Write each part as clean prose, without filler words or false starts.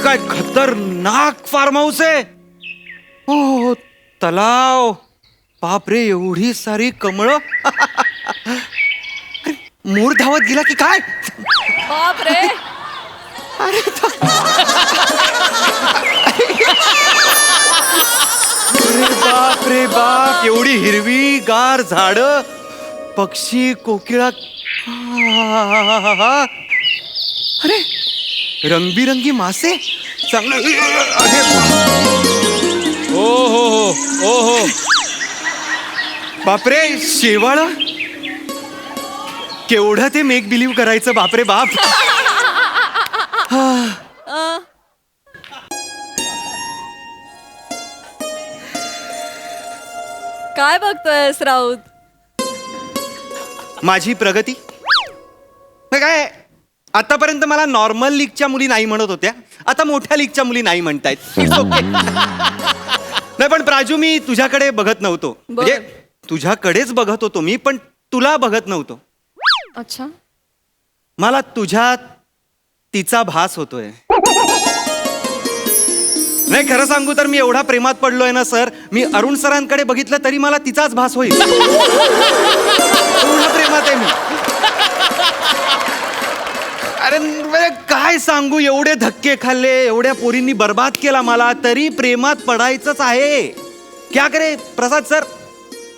काय खतरनाक form house आहे. हो तलाव. बापरे एवढी सारी कमळं. मोर धावत गेला की काय. बाप रे. बाप रे बाप एवढी हिरवी गार झाड पक्षी कोकिळा. अरे रंगबिरंगी मासे चांगलं. ओ हो हो ओ हो. बापरे शेवाळ. केवढं ते मेक बिलीव्ह करायचं. बापरे बाप. काय बघतोयस राऊत? माझी प्रगती. हे काय आतापर्यंत मला नॉर्मल लीगच्या मुली नाही म्हणत होत्या, आता मोठ्या लीगच्या मुली नाही म्हणतायत. It's okay. नाही पण प्राजू मी तुझ्याकडे बघत नव्हतो. म्हणजे तुझ्याकडेच बघत होतो मी, पण तुला बघत नव्हतो. अच्छा. मला तुझ्यात तिचा भास होतोय. नाही खरं सांगू तर मी एवढा प्रेमात पडलोय ना सर, मी अरुण सरांकडे बघितलं तरी मला तिचाच भास होईल. एवढा प्रेमात आहे मी. अरे म्हणजे काय सांगू, एवढे धक्के खाल्ले, एवढ्या पोरींनी बर्बाद केला मला, तरी प्रेमात पडायचंच आहे. क्या करे प्रसाद सर,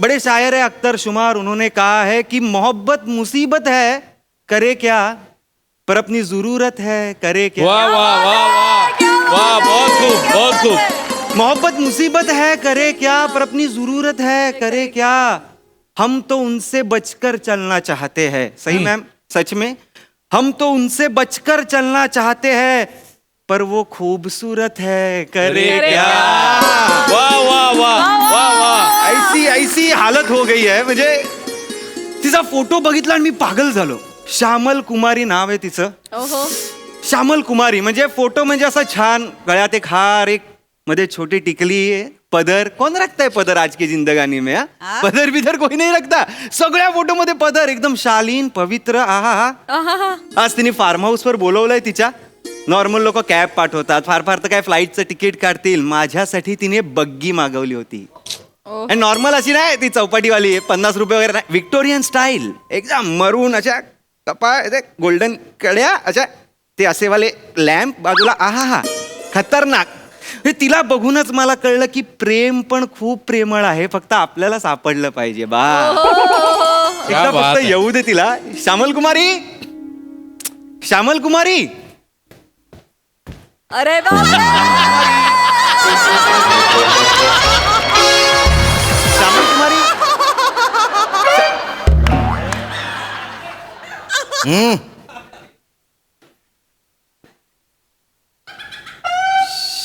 बड़े शायर है अख्तर शुमार, उन्होंने कहा है कि मोहब्बत मुसीबत है करे क्या, पर अपनी जरूरत है करे क्या. वाह वाह वाह वाह वाह. बहुत खूब बहुत खूब. मोहब्बत मुसीबत है करे क्या, पर अपनी जरूरत है करे क्या. हम तो उनसे बचकर चलना चाहते हैं. सही मैम, सच में हम तो उनसे बचकर चलना चाहते हैं, पर वो खूबसूरत है करे क्या. वाह वाह वाह वाह वाह. ऐसी ऐसी हालत हो गई है. म्हणजे तिचा फोटो बघितला आणि मी पागल झालो. श्यामल कुमारी नाव आहे तिचं. ओहो. श्यामल कुमारी म्हणजे फोटो म्हणजे असा छान, गळ्यात एक हार, एक मध्ये छोटी टिकली, पदर. कौन रखता है पदर आज की जिंदगानी में. पदर बिदर कोई नहीं रखता. सगळ्या फोटो मध्ये पदर, एकदम शालीन पवित्र. आहा. आज तिने फार्म हाऊस वर बोलवलंय तिच्या. नॉर्मल लोक कॅब पाठवतात, फार फार तर काय फ्लाईटचं तिकीट काढतील. माझ्यासाठी तिने बग्गी मागवली होती. नॉर्मल अशी नाही ती चौपाटीवाली, 50 रुपये वगैरे नाही, विक्टोरियन स्टाईल, एकदम मरून अशा कपाळ, गोल्डन कड्या अशा, ते असेवाले लॅम्प बाजूला. आहा खतरनाक. तिला बघूनच मला कळलं की प्रेम पण खूप प्रेमळ आहे, फक्त आपल्याला सापडलं पाहिजे. बा एकदा फक्त येऊ दे तिला. श्यामल कुमारी, श्यामल कुमारी. अरे बाप. श्यामल कुमारी.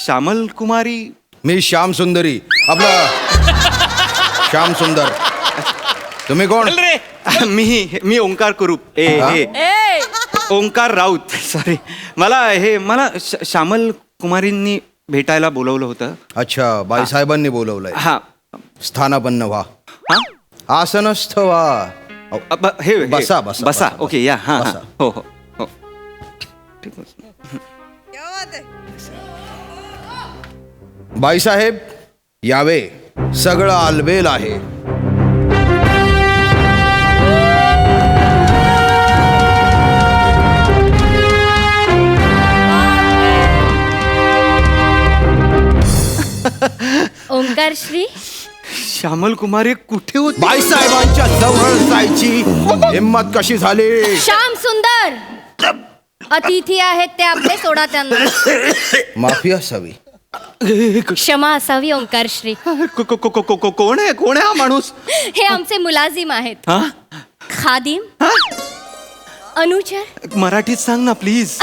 श्यामल कुमारी. मी श्याम सुंदरी, आपला श्याम सुंदर. तुम्ही कोण? मी ओंकार कुरूप. ओंकार राऊत. सॉरी, मला श्यामल कुमारींनी भेटायला बोलवलं होतं. अच्छा, बाईसाहेबांनी बोलवलंय. हा. स्थानापन्न व्हा. हा? आसनस्थ व्हा. हे बसा, बसा, बसा. बसा. ओके या. हा बसा. हो हो हो. बाईसाहेब यावे, सगळं आलबेल आहे. ओंकार श्री. श्यामल कुमारी कुठे होती? बाईसाहेबांच्या जवळ जायची हिम्मत कशी झाली? श्याम सुंदर अतिथी आहेत ते आपले, सोडा त्यांना. माफी असावी. क्षमा असावी ओंकार श्री. कोण आहे हा माणूस? हे आमचे मुलाजिम आहेत. हा? खादिम. अनुचर. मराठीत सांग ना प्लीज.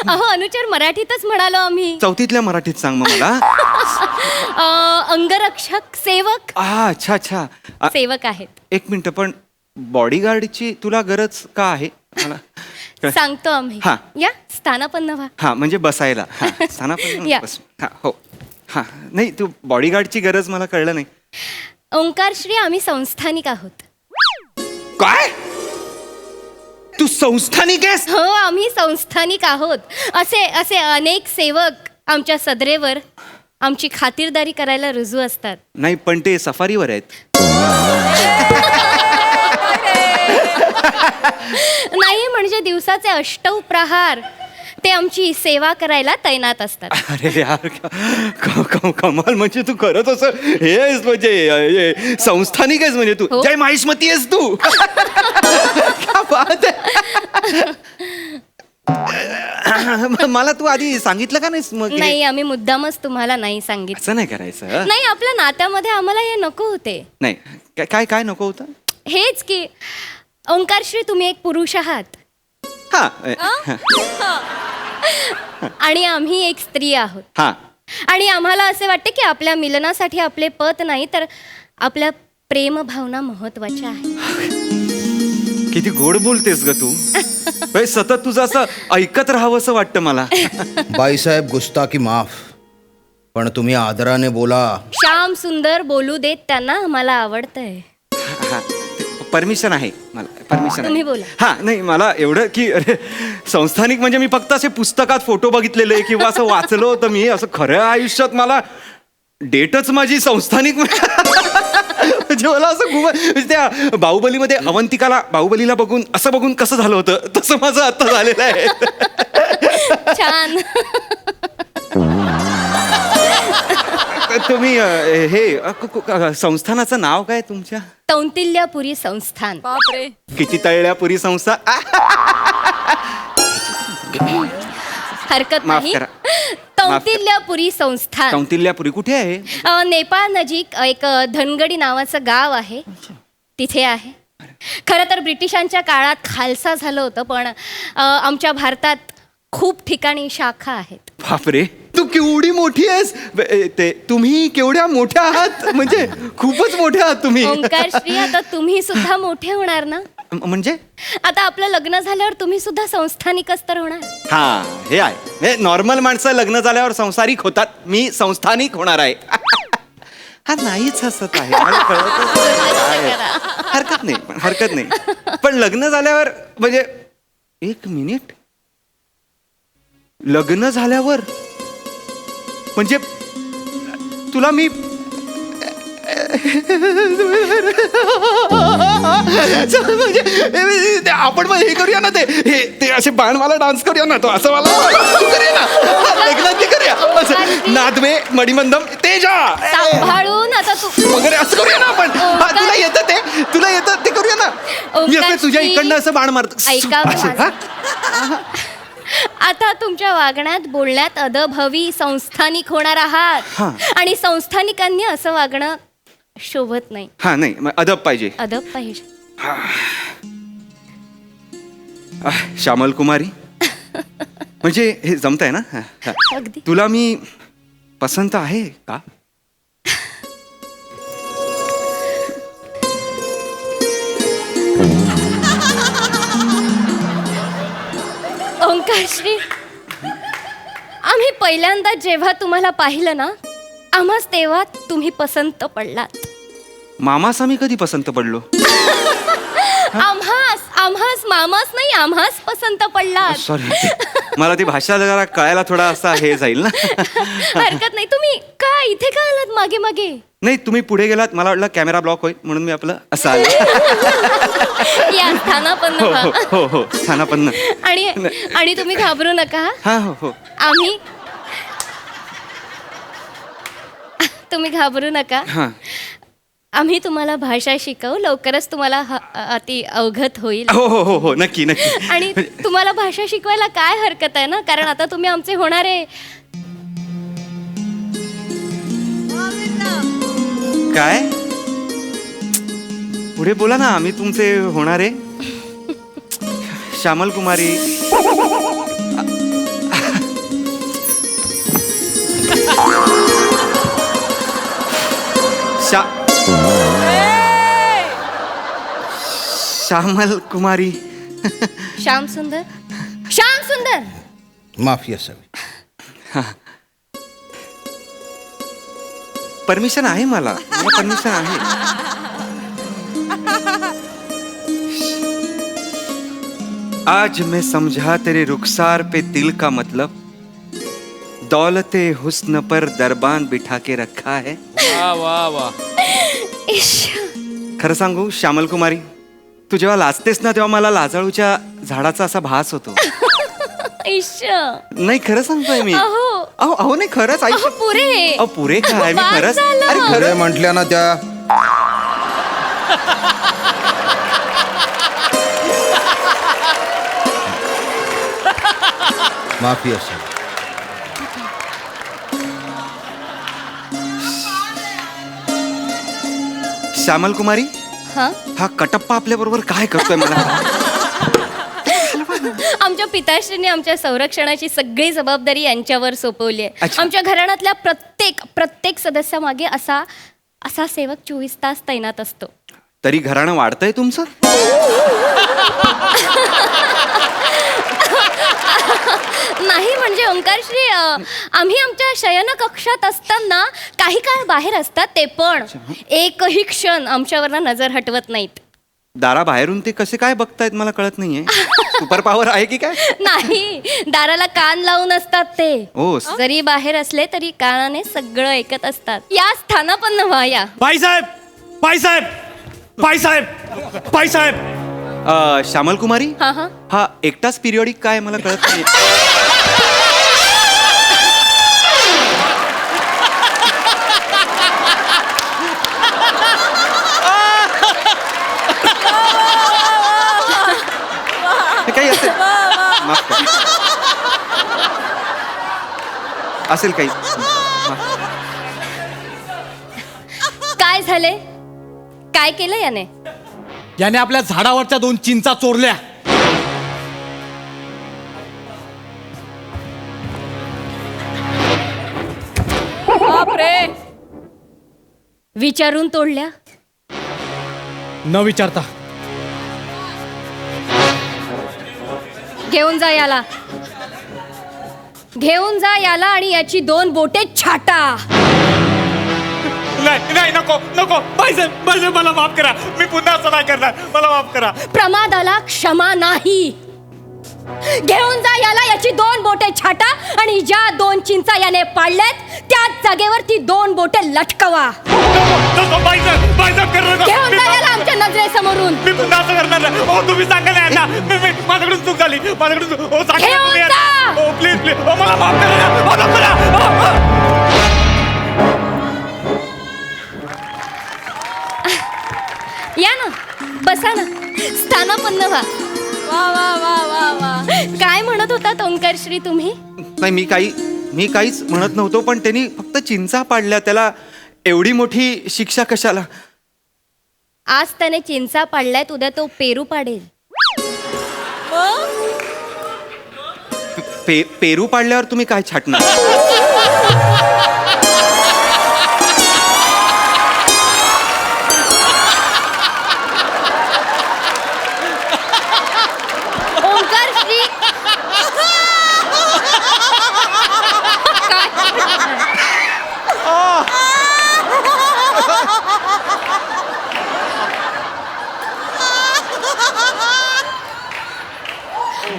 अहो अनुचर मराठीतच म्हणालो आम्ही. चौथीतल्या मराठीत सांग मग मला. अंगरक्षक, सेवक. अच्छा अच्छा. सेवक आहेत. एक मिनिट, पण बॉडीगार्डची तुला गरज का आहे? मला सांगतो आम्ही. हा. या स्थानापन्न व्हा. हा म्हणजे बसायला. स्थानापन्न या. बस. हा हो. हा नाही, तू बॉडीगार्डची गरज मला कळलं नाही. ओंकार श्री आम्ही संस्थानिक आहोत. काय? तू संस्थानिक आहेस? हो, आम्ही संस्थानिक आहोत. असे असे अनेक सेवक आमच्या सदरेवर आमची खातिरदारी करायला रुजू असतात. नाही, पण ते सफारीवर आहेत. नाही म्हणजे दिवसाचे 8 प्रहार ते आमची सेवा करायला तैनात असतात. अरे यार, कमाल. म्हणजे तू खरंच असं हे आहेस, म्हणजे संस्थानिक आहेस म्हणजे तू. हो. जय माहिष्मती आहेस तू. क्या बात आहे. मला तू आधी सांगितलं का नाहीस मग? नाही, आम्ही मुद्दामच तुम्हाला नाही सांगितलं. असं नाही करायचं. नाही, आपल्या नात्यामध्ये आम्हाला हे नको होते. नाही, काय काय नको होतं? हेच की ओंकारश्री, तुम्ही एक पुरुष आहात हा आणि आम्ही एक स्त्री आहोत. हा. आणि आम्हाला असे वाटते की आपल्या मिलनासाठी आपले पत नाही तर आपल्या प्रेम भावना महत्वाच्या आहेत. किती गोड बोलतेस ग तू. म्हणजे सतत तुझं असं ऐकत राहावं असं वाटतं मला. बाईसाहेब, गुस्ताखी माफ, पण तुम्ही आदराने बोला. श्याम सुंदर बोलू देत त्यांना, आम्हाला आवडतंय. परमिशन आहे मला, परमिशन तुम्ही आहे. बोला. हा, नाही, मला एवढं की अरे संस्थानिक म्हणजे मी फक्त असे पुस्तकात फोटो बघितलेले किंवा असं वाचलं होतं मी. असं खऱ्या आयुष्यात मला डेटच माझी संस्थानिक. म्हणजे मला असं खूप म्हणजे त्या बाहुबलीमध्ये बाहुबलीला बघून असं बघून कसं झालं होतं तसं माझं आता झालेलं आहे. छान. तुम्ही हे संस्थानाचं नाव काय तुमच्या? कौंतिल्यापुरी संस्थान. बापरे. किती तळल्यापुरी संस्था. हरकत माफ नाही. करा. कौंतिल्यापुरी संस्थान कौंतिल्यापुरी कुठे आहे? नेपाळ नजीक एक धनगडी नावाचं गाव आहे, तिथे आहे. खरं तर ब्रिटिशांच्या काळात खालसा झालं होतं, पण आमच्या भारतात खूप ठिकाणी शाखा आहेत. बापरे, तू केवढी मोठी आहेस. ते तुम्ही केवढ्या मोठ्या आहात, म्हणजे खूपच मोठ्या आहात तुम्ही. ओंकारश्री, आता तुम्ही सुद्धा मोठे होणार ना. म्हणजे आता आपलं लग्न झाल्यावर तुम्ही सुद्धा संस्थानिकच तर होणार. हा, हे आहे. नॉर्मल माणसं लग्न झाल्यावर संसारिक होतात, मी संस्थानिक होणार आहे. हा, नाहीच हसत आहे. मला कळतच नाही. हरकत नाही, हरकत नाही. पण लग्न झाल्यावर म्हणजे एक मिनिट, लग्न झाल्यावर म्हणजे तुला मी म्हणजे आपण मग हे करूया ना, ते असे बाण मला डान्स करूया ना, तो असं मला करूया ना, लग्नात ते करूया असं, नादवे मणिमंदम तेजा सांभाळून आता तू वगैरे असं करूया ना आपण. हा, तुला येतं ते करूया ना. मी असं तुझ्या इकडनं असं बाण मारतो. ऐका आता तुमच्या वागण्यात बोलण्यात अदभवी संस्थानिक होणार आहात. आणि संस्थानिकांनी असं वागणं शोभत नाही. हा, नाही, मग अदब पाहिजे. अदब पाहिजे. श्यामल कुमारी, म्हणजे हे जमतंय ना? अगदी. तुला मी पसंत आहे का? ओंकारश्री, आम्ही पहिल्यांदा जेव्हा तुम्हाला पाहिलं ना, आम्हाच तेव्हा तुम्ही पसंत पडलात. मामास आम्ही कधी पसंत पडलो? आम्हास मामाच नाही, आम्हाच पसंत पडलात. सॉरी, मला ती भाषा जरा कळायला थोडा असा हे जाईल ना. हरकत नाही. तुम्ही का इथे का आलात मागे मागे? नाही, तुम्ही पुढे गेलात, मला वाटलं कॅमेरा ब्लॉक होईल म्हणून मी आपलं असं आलो. या स्थानापन्न हो व्हा. हो हो, स्थानापन्न. आणि तुम्ही घाबरू नका. हा, हो हो. तुम्ही घाबरू नका. हा, आम्ही तुम्हाला भाषा शिकवू, लवकरच तुम्हाला अति अवगत होईल. हो हो हो हो, नक्की नक्की. आणि तुम्हाला भाषा शिकवायला काय हरकत आहे ना, कारण आता तुम्ही आमचे होणारे. काय पुढे बोला ना, आम्ही तुमचे होणारे. श्यामल कुमारी, श्यामल कुमारी. श्याम सुंदर माफी असावी. परमिशन आहे, मला परमिशन आहे. आज मैं समझा तेरे रुखसार पे तिल का मतलब, दौलते हुस्न पर दरबान बिठा के रखा है. वा वा वा. इश. खरं सांगू श्यामल कुमारी, तू जेव्हा लाजतेस ना तेव्हा मला लाजाळूच्या झाडाचा असा भास होतो. इश. नाही खरं सांगतोय मी. अहो. अहो अहो नाही खरंच अहो, पुरे. अहो पुरे काय मी बाद खरंच. झालं. अरे खरे खरं म्हटल्या ना त्या. माफी असेल. श्यामल कुमारी, हा हा कटप्पा आपल्या बरोबर काय करतोय मला. आमच्या पिताश्रीने आमच्या संरक्षणाची सगळी जबाबदारी यांच्यावर सोपवली आहे. अच्छा. आमच्या घराण्यातल्या प्रत्येक सदस्यामागे असा सेवक 24 तास तैनात असतो. तरी घराणं वाढतंय तुमचं. नाही म्हणजे ओंकारश्री, आम्ही आमच्या शयन कक्षात असताना काही काळ बाहेर असतात ते पण एकही क्षण आमच्यावर नजर हटवत नाहीत. दाराबाहेरून ते कसे काय बघतायत मला कळत नाहीये. सुपर पॉवर आहे की काय. नाही, दाराला कान लावून असतात ते. ओ. जरी बाहेर असले तरी कानाने सगळं ऐकत असतात. या स्थानापन्न व्हा या. बाईसाहेब बाईसाहेब बाईसाहेब बाईसाहेब. श्यामल कुमारी, हा हा हा एकटाच पिरियडिक काय मला कळत नाही. हे काही असेल. माफ करा. असेल काही. काय झाले? काय केलं याने? याने आपल्या झाडावरच्या 2 चिंचा चोरल्या. बापरे. विचारून तोडल्या? न विचारता. घेऊन जा याला. घेऊन जा याला आणि याची 2 बोटे छाटा. नाही नाही नको नको. बाईसाहेब बाईसाहेब मला माफ करा. मी पुन्हा असं नाही करणार. मला माफ करा. प्रमादाला क्षमा नाही. घेऊन जा याला, याची 2 बोटे छाटा आणि ज्या 2 चिंचा याने पाडल्यात त्याच जागेवर ती 2 बोटे लटकवा. नको बाईसाहेब बाईसाहेब करू नका. घेऊन जा याला आमच्या नजरेसमोरून. मी पुन्हा असं करणार नाही. हो तुम्ही सांगा नाही यांना. मी माझ्याकडून चूक झाली. माझ्याकडून चूक. हो सांगा घेऊन तुम्ही जा. यांना. हो प्लीज प्लीज. हो मला माफ करा. हो माफ करा. हो. या ना, बसा ना, स्थानापन्न व्हा. वा वा वा वा वा. काय म्हणत होता ओंकारश्री तुम्ही? नाही मी काहीच म्हणत नव्हतो, पण त्यांनी फक्त चिंचा पाडल्या, त्याला एवढी मोठी शिक्षा कशाला. आज त्याने चिंचा पाडल्यात, उद्या तो पेरू पाडेल. पेरू पाडल्यावर तुम्ही काय छाटणार. ओंकारश्री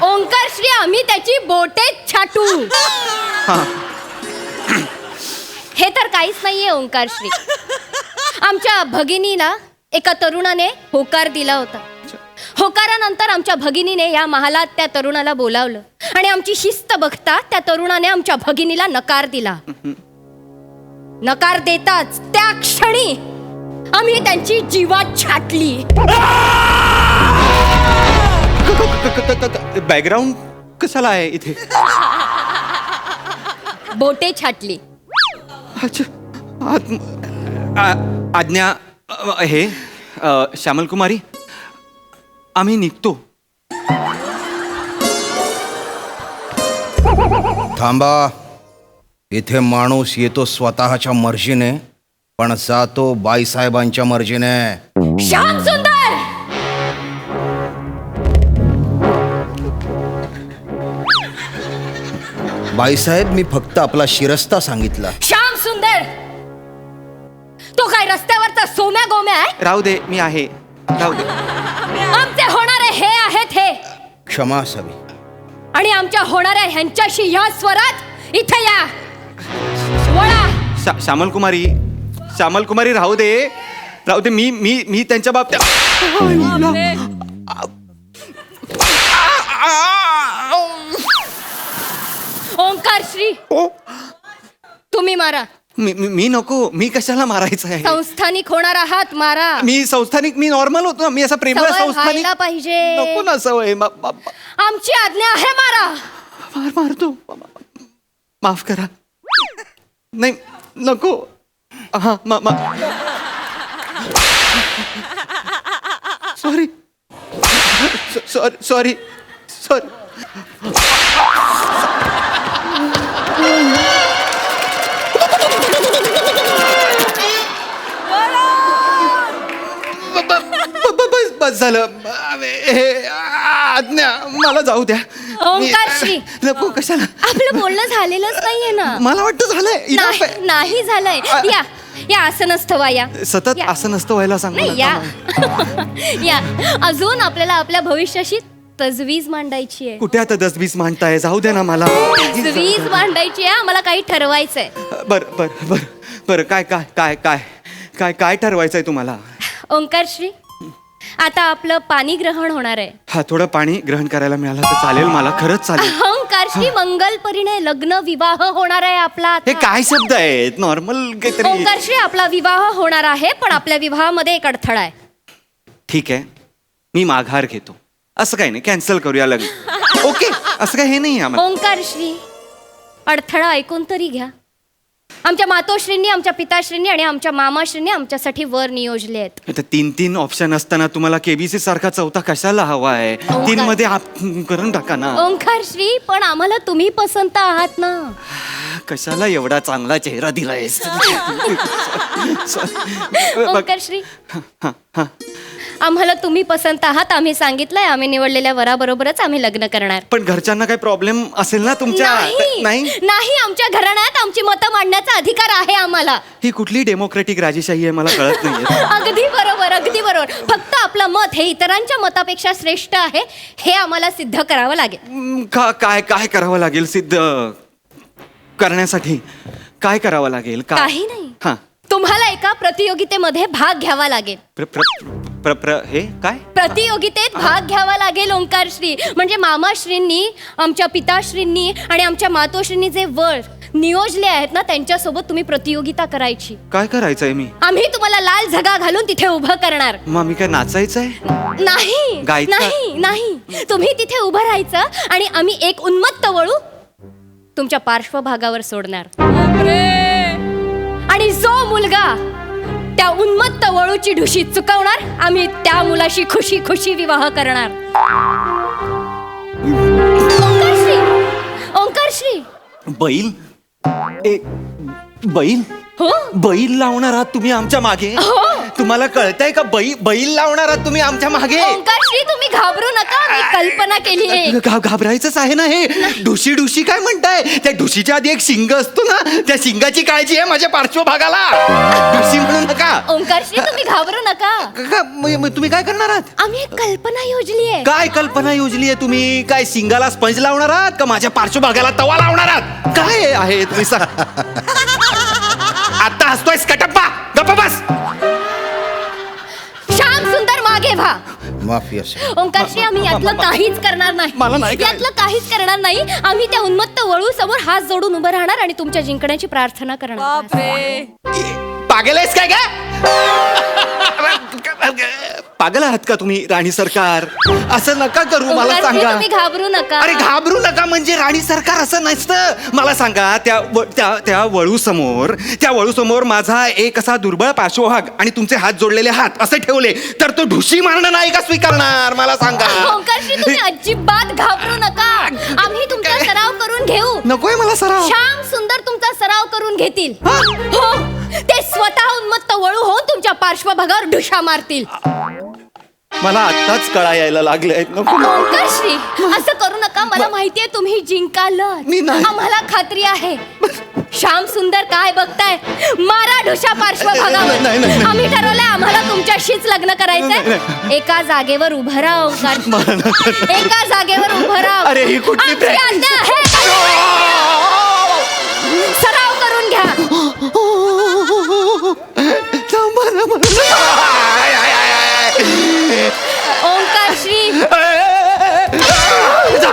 ओंकारश्री, आम्ही त्याची बोटे छाटू. हे तर काहीच नाहीये ओंकारश्री. आमच्या भगिनीला एका तरुणाने होकार दिला होता. होकारानंतर आमच्या भगिनीने या महालात त्या तरुणाला बोलावलं आणि आमची शिस्त बघता त्या तरुणाने आमच्या भगिनीला नकार दिला. नकार देताच त्या क्षणी आम्ही त्यांची जीवात छाटली. बॅकग्राऊंड कशाला आहे इथे. बोटे छाटली. अच्छा. आज्ञा हे श्यामल कुमारी, आम्ही निघतो. थांबा. इथे माणूस येतो स्वतःच्या मर्जीने, पण जातो बाईसाहेबांच्या मर्जीने. श्याम सुंदर, बाईसाहेब, मी फक्त आपला शिरस्ता सांगितला. श्याम सुंदर, तो काय रस्त्यावरचा सोम्या गोम्या आहे? राहू दे, मी आहे. राहू दे. आमचे होणारे हे आहेत हे. क्षमा असावी. आणि आमच्या होणाऱ्या ह्यांच्याशी ह्या स्वरात इथे या. वळा. श्यामल कुमारी राहू दे मी त्यांच्या बाबतीत बापरे. ओंकार श्री तुम्ही मारा. मी नको, मी कशाला मारायचं आहे? संस्थानिक होणार आहात, मारा. मी नॉर्मल होतो ना, मी असा प्रेमळ सवय संस्थानिक व्हायला पाहिजे. नको ना सवय. आमची आज्ञा आहे, मारा. मारतो. माफ करा. नाही नको. हा सॉरी. बस झालं. आज्ञा मला जाऊ द्या. ओंकार श्री. नको, कशाला? आपलं बोलणं झालेलंच नाहीये ना. मला वाटतं झालंय. Enough आहे. नाही झालंय. या असं नसतं या. सतत या. असं नसतं व्हायला सांग. नाही या. या अजून आपल्याला आपल्या भविष्याशी तजवीज मांडायची आहे. कुठे आता 10-20 मांडताय? जाऊ दे ना मला. तजवीज मांडायची आहे. आम्हाला काही ठरवायचंय. बर काय ठरवायचंय तुम्हाला? ओंकार श्री, आता आपलं पाणी ग्रहण होणार आहे. हा, थोडं पाणी ग्रहण करायला मिळालं तर चालेल मला. खरंच चालेल. ओंकार श्री, मंगल परिणय लग्न विवाह होणार आहे आपला आता. हे काय शब्द आहेत? नॉर्मल काहीतरी. ओंकार श्री, आपला विवाह होणार आहे, पण आपल्या विवाहामध्ये एक अडथळा आहे. ठीक आहे, मी माघार घेतो. असं काही नाही, कॅन्सल करूया लग्न. ओके, असं काही हे नाही आम्हाला. ओंकार श्री, अडथळा ऐकून तरी घ्या. आमच्या मातोश्रींनी, आमच्या पिताश्रींनी आणि आमच्या मामाश्रींनी आमच्यासाठी वर नियोजले आहेत. आता 3 ऑप्शन असताना तुम्हाला केबीसी सारखा चौथा कशाला हवा आहे? 3 मध्ये करून टाका ना. ओंकार श्री, पण आम्हाला तुम्ही पसंत आहात ना. कशाला एवढा चांगला चेहरा दिलायस? ओंकार श्री, आम्हाला तुम्ही पसंत आहात. आम्ही सांगितलंय, आम्ही निवडलेल्या वराबरोबरच आम्ही लग्न करणार. पण घरच्यांना काही प्रॉब्लेम असेल ना तुमच्या? नाही, आमच्या घराण्यात आमची मतं मांडण्याचा अधिकार आहे आम्हाला. ही कुठली डेमोक्रेटिक राजेशाही आहे मला कळत नाहीये. अगदी बरोबर. फक्त आपलं मत हे इतरांच्या मतापेक्षा श्रेष्ठ आहे हे आम्हाला सिद्ध करावं लागेल. काय करावं लागेल सिद्ध करण्यासाठी? काय करावं लागेल? काही नाही. हा, तुम्हाला एका प्रतियोगितेमध्ये भाग घ्यावा लागेल. हे काय? प्रतियोगितेत भाग घ्यावा लागेल ओंकार श्री. म्हणजे मामाश्रींनी, आमच्या पिताश्रींनी आणि आमच्या मातोश्रींनी जे वर नियोजले आहेत ना, त्यांच्यासोबत तुम्ही प्रतियोगिता करायची. काय करायचंय मी? आम्ही तुम्हाला लाल झगा घालून तिथे उभं करणार. मग मी काय नाचायचंय? नाही. तुम्ही तिथे उभं राहायचं आणि आम्ही एक उन्मत्त वळू तुमच्या पार्श्वभागावर सोडणार. आणि जो मुलगा त्या उन्मत्त वळूची ढुशी चुकवणार, आम्ही त्या मुलाशी खुशी खुशी विवाह करणार. ओंकार श्री. बैल? बैल? हो, बैल लावणार आहात तुम्ही आमच्या मागे? तुम्हाला कळतंय का? बैल लावणार आहात तुम्ही आमच्या मागे? ओंकार श्री, तुम्ही घाबरू नका. मी कल्पना केली आहे. घाबरायचंच आहे ना. हे ढुशी काय म्हणताय? त्या ढुशीच्या आधी एक शिंग असतो ना, त्या शिंगाची काळजी आहे माझ्या पार्श्वभागाला. ढुशी म्हणू नका. ओंकार श्री, तुम्ही घाबरू नका. तुम्ही काय करणार आहात? आम्ही एक कल्पना योजली आहे. काय कल्पना योजली आहे तुम्ही? काय शिंगाला स्पंज लावणार आहात का माझ्या पार्श्वभागाला तवा लावणार आहात? काय आहे तुम्ही आता हसतोयस कटप्पा? गप्पा बस. श्याम सुंदर मागे व्हा. माफी असेल. ओंकार श्री, आम्ही यातलं काहीच करणार नाही. मला नाही करायचं. यातलं काहीच करणार नाही. आम्ही त्या उन्मत्त वळू समोर हात जोडून उभं राहणार आणि तुमच्या जिंकण्याची प्रार्थना करणार. बापरे. पागल आहेस काय? पागल आहात का तुम्ही राणी सरकार? असं नका करू. मला ओंकार श्री, सांगा. तुम्ही घाबरू नका. अरे घाबरू नका म्हणजे राणी सरकार असं नसतं. मला सांगा, त्या वळू समोर माझा एक असा दुर्बळ पार्श्वभाग आणि तुमचे हात जोडलेले हात असे ठेवले तर तो ढुशी मारणं नाही का स्वीकारणार? मला सांगा. ओंकार श्री, तुम्ही अजिबात घाबरू नका. आम्ही तुमचा सराव करून घेऊ. नकोय मला सराव. श्याम सुंदर तुमचा सराव करून घेतील. हो, ते स्वतः उन्मत्त वळू होऊन तुमच्या पार्श्वभागावर ढुशा मारतील. मला आत्ताच कळा यायला लागले. ओंकार श्री, असं करू नका. मला माहितीये तुम्ही जिंकाल. मी नाही. आम्हाला खात्री आहे. श्याम सुंदर काय बघताय मारा ढुशा पार्श्वभागावर आम्ही ठरवलंय आम्हाला तुमच्याशीच लग्न करायचंय एका जागेवर उभं राहा ओंकार एका जागेवर उभं राहा अरे, ही कुठली आमची आज्ञा आहे. सराव करून घ्या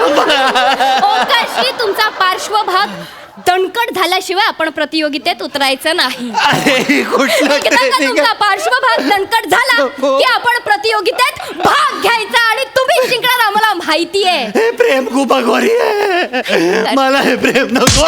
ओंकार श्री तुमचा पार्श्वभाग दणकट झाल्याशिवाय आपण प्रतियोगितेत उतरायचं नाही. अरे कुठलं एकदा का तुमचा पार्श्वभाग दणकट झाला की आपण प्रतियोगितेत भाग घ्यायचा आणि तुम्ही जिंकणार आम्हाला माहिती आहे. हे प्रेम खूप अघोरी आहे मला हे प्रेम नको